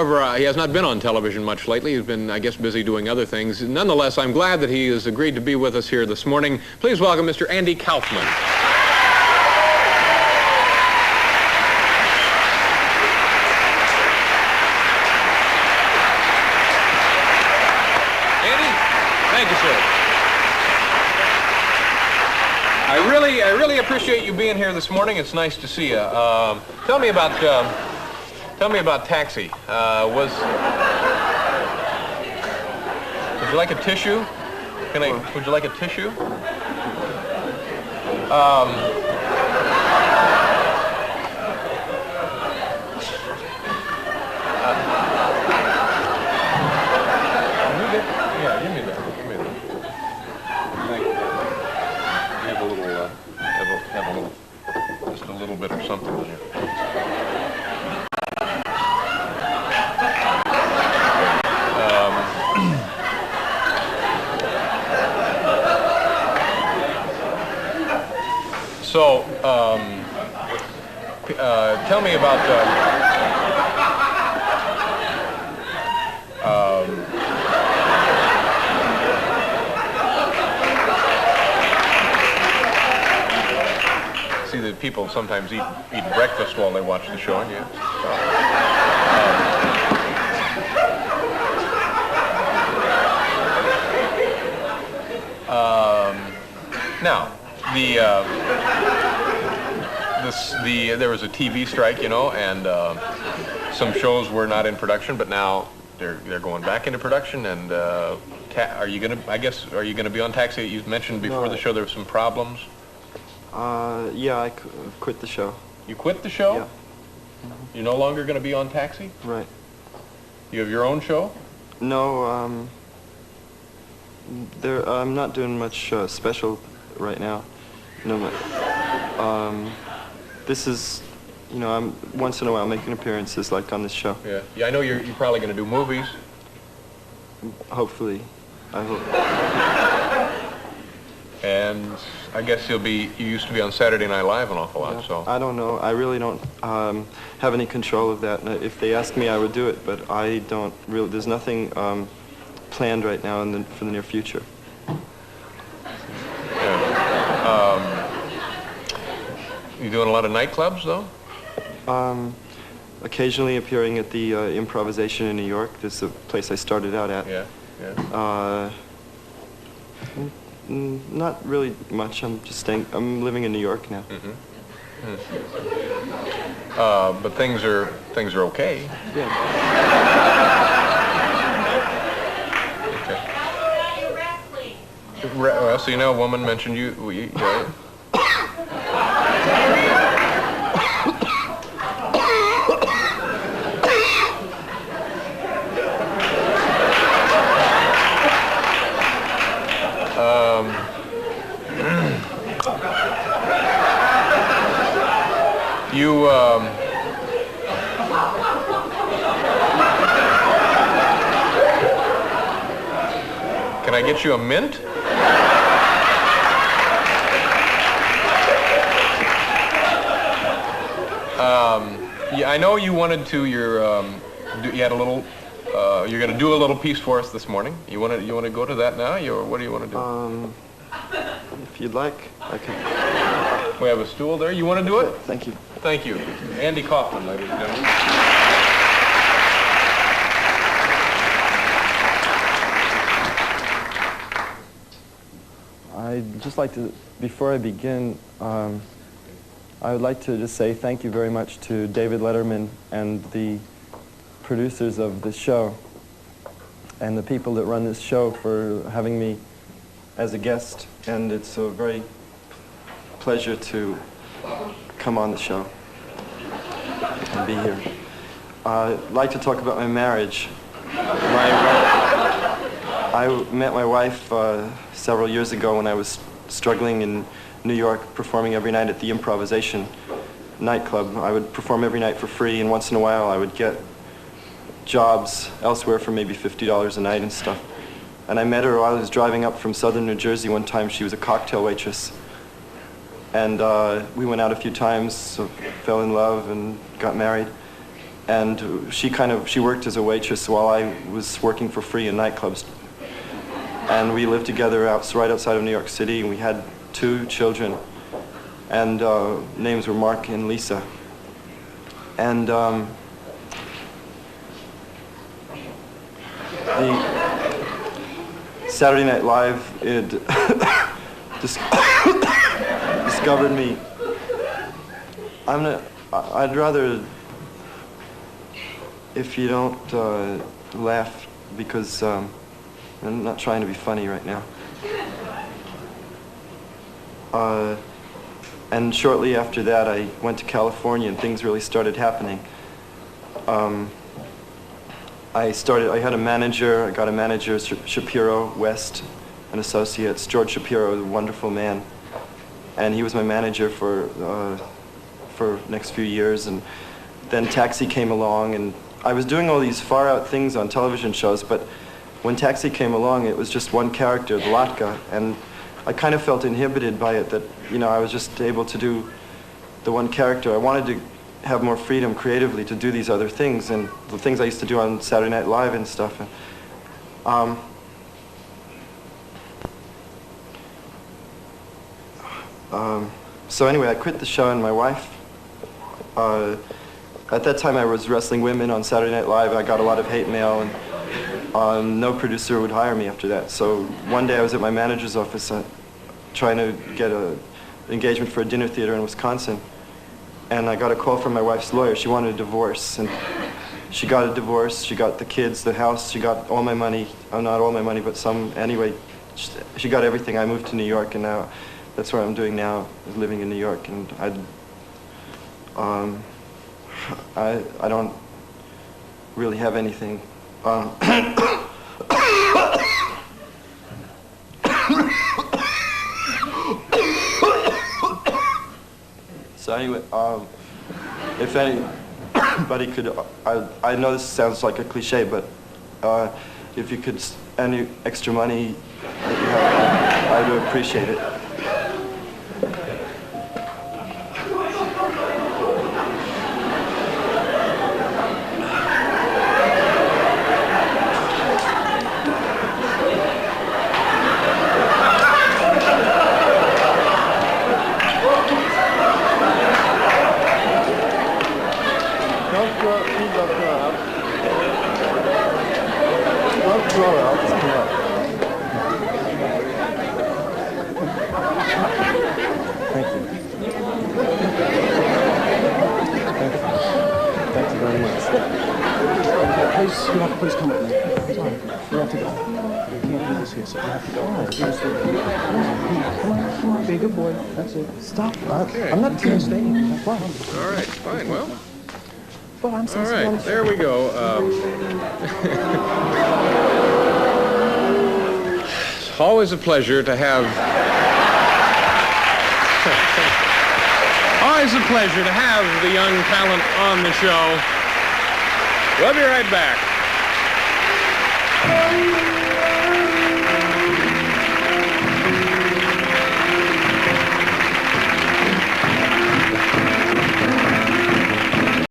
However, he has not been on television much lately. He's been, I guess, busy doing other things. Nonetheless, I'm glad that he has agreed to be with us here this morning. Please welcome Mr. Andy Kaufman. Thank you, sir. I really appreciate you being here this morning. It's nice to see you. Tell me about Taxi. Would you like a tissue? Would you like a tissue? Yeah, give me that. Thank you. Have a little, just a little bit of something in here. So, tell me about. See, the people sometimes eat breakfast while they watch the show, yeah. Now, there was a TV strike, you know, and some shows were not in production, but now they're going back into production. And are you gonna be on Taxi? You mentioned before the show there were some problems. Yeah, I quit the show. You quit the show? Yeah. You're no longer going to be on Taxi? Right. You have your own show? No, I'm not doing much special right now. No, this is, you know, I'm once in a while making appearances like on this show. Yeah. Yeah, I know you're probably going to do movies. Hopefully, I hope. And I guess you used to be on Saturday Night Live an awful lot, so. I don't know. I really don't have any control of that. If they asked me, I would do it, but I don't really, there's nothing planned right now for the near future. Yeah. You doing a lot of nightclubs, though? Occasionally appearing at the Improvisation in New York. This is a place I started out at. Yeah, yeah. Not really much. I'm living in New York now. Mm-hmm. Mm-hmm. But things are okay. Yeah. Okay. Well, so you know, a woman mentioned you. Can I get you a mint? Yeah, I know you wanted to. You had a little. You're going to do a little piece for us this morning. You want to go to that now? Or what do you want to do? If you'd like, I can. We have a stool there. You want to do it? Thank you. Thank you. Andy Kaufman, ladies and gentlemen. I'd just like to, before I begin, I would like to just say thank you very much to David Letterman and the producers of this show and the people that run this show for having me as a guest. And it's a very pleasure to come on the show and be here. I'd like to talk about my marriage. I met my wife several years ago when I was struggling in New York, performing every night at the Improvisation nightclub. I would perform every night for free, and once in a while I would get jobs elsewhere for maybe $50 a night and stuff. And I met her while I was driving up from southern New Jersey one time. She was a cocktail waitress. And we went out a few times, so fell in love and got married. and she worked as a waitress while I was working for free in nightclubs. And we lived together right outside of New York City, and we had 2 children, and names were Mark and Lisa. And the Saturday Night Live, it discovered me. I'd rather, if you don't laugh, because I'm not trying to be funny right now. And shortly after that, I went to California, and things really started happening. I had a manager. I got a manager, Shapiro West and Associates. George Shapiro, a wonderful man, and he was my manager for next few years. And then Taxi came along, and I was doing all these far-out things on television shows, but when Taxi came along, it was just one character, the Latka, and I kind of felt inhibited by it, that, I was just able to do the one character. I wanted to have more freedom creatively to do these other things, and the things I used to do on Saturday Night Live and stuff. And, so anyway, I quit the show, and my wife, at that time I was wrestling women on Saturday Night Live. I got a lot of hate mail, and no producer would hire me after that. So one day I was at my manager's office trying to get an engagement for a dinner theater in Wisconsin. And I got a call from my wife's lawyer. She wanted a divorce. And she got a divorce. She got the kids, the house. She got all my money. Not all my money, but some. Anyway, she got everything. I moved to New York, and now that's what I'm doing now, is living in New York. And I don't really have anything. So anyway, if anybody could, I know this sounds like a cliche, but if you could, any extra money that you have, I would appreciate it. Please come with me. Sorry. We have to go. We can't do this here, so we have to go. Come on. Be a good boy. That's it. Stop. Okay. I'm not teasing. Staying. Come on. All right, fine, well. Well, I'm All right, there we go. It's always a pleasure to have... always a pleasure to have the young talent on the show. We'll be right back.